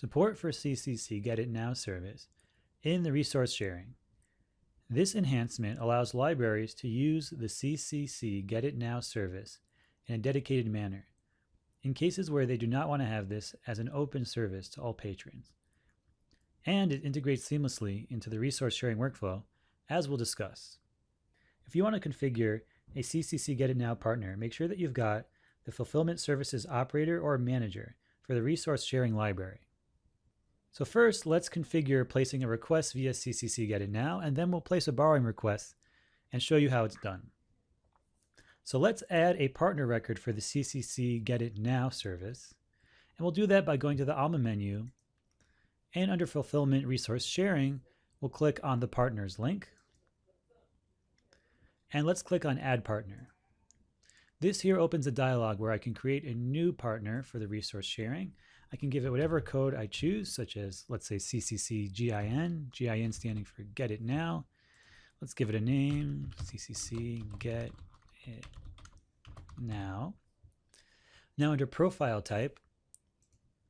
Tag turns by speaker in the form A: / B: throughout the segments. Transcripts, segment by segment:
A: Support for CCC GetItNow service in the resource sharing. This enhancement allows libraries to use the CCC GetItNow service in a dedicated manner in cases where they do not want to have this as an open service to all patrons. And it integrates seamlessly into the resource sharing workflow, as we'll discuss. If you want to configure a CCC GetItNow partner, make sure that you've got the Fulfillment Services Operator or Manager for the resource sharing library. So first, let's configure placing a request via CCC GetItNow, and then we'll place a borrowing request and show you how it's done. So let's add a partner record for the CCC GetItNow service, and we'll do that by going to the Alma menu, and under Fulfillment Resource Sharing, we'll click on the Partners link, and let's click on Add Partner. This here opens a dialog where I can create a new partner for the resource sharing. I can give it whatever code I choose, such as, let's say, CCC GIN standing for Get It Now. Let's give it a name, CCC Get It Now. Now under Profile Type,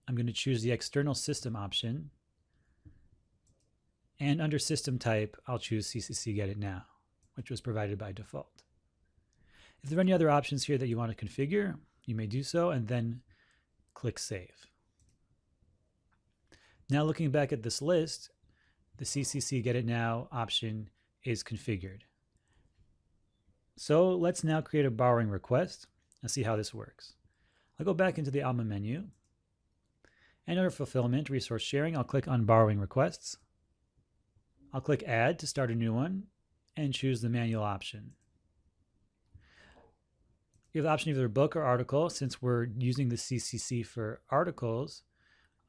A: I'm going to choose the External System option. And under System Type, I'll choose CCC Get It Now, which was provided by default. If there are any other options here that you want to configure, you may do so and then click Save. Now looking back at this list, the CCC Get It Now option is configured. So let's now create a borrowing request and see how this works. I'll go back into the Alma menu, and under Fulfillment Resource Sharing, I'll click on Borrowing Requests. I'll click Add to start a new one and choose the manual option. You have the option of either book or article. Since we're using the CCC for articles,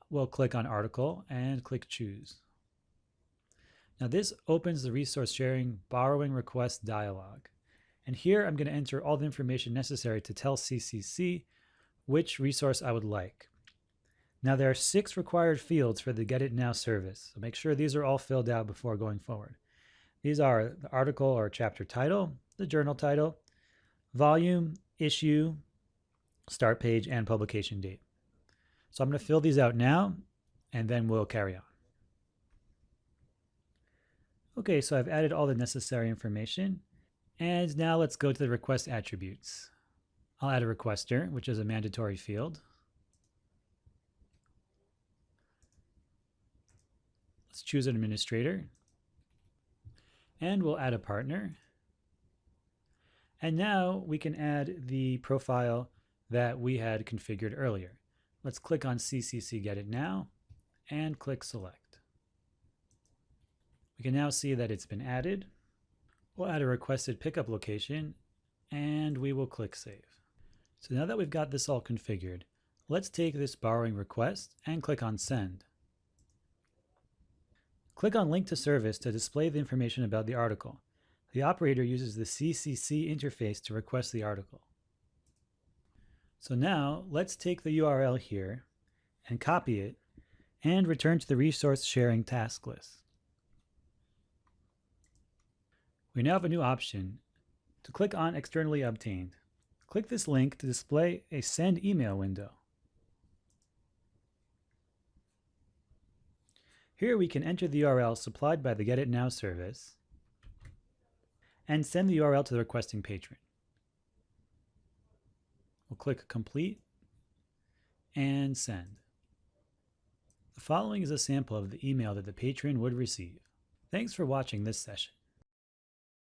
A: we'll click on Article and click Choose. Now this opens the resource sharing borrowing request dialog. And here I'm going to enter all the information necessary to tell CCC which resource I would like. Now there are 6 required fields for the Get It Now service, so make sure these are all filled out before going forward. These are the article or chapter title, the journal title, volume, issue, start page, and publication date. So I'm going to fill these out now, and then we'll carry on. Okay, so I've added all the necessary information, and now let's go to the request attributes. I'll add a requester, which is a mandatory field. Let's choose an administrator, and we'll add a partner. And now we can add the profile that we had configured earlier. Let's click on CCC Get It Now and click Select. We can now see that it's been added. We'll add a requested pickup location and we will click Save. So now that we've got this all configured, let's take this borrowing request and click on Send. Click on Link to Service to display the information about the article. The operator uses the CCC interface to request the article. So now let's take the URL here and copy it and return to the resource sharing task list. We now have a new option to click on Externally Obtained. Click this link to display a Send Email window. Here we can enter the URL supplied by the Get It Now service and send the URL to the requesting patron. We'll click Complete and Send. The following is a sample of the email that the patron would receive. Thanks for watching this session.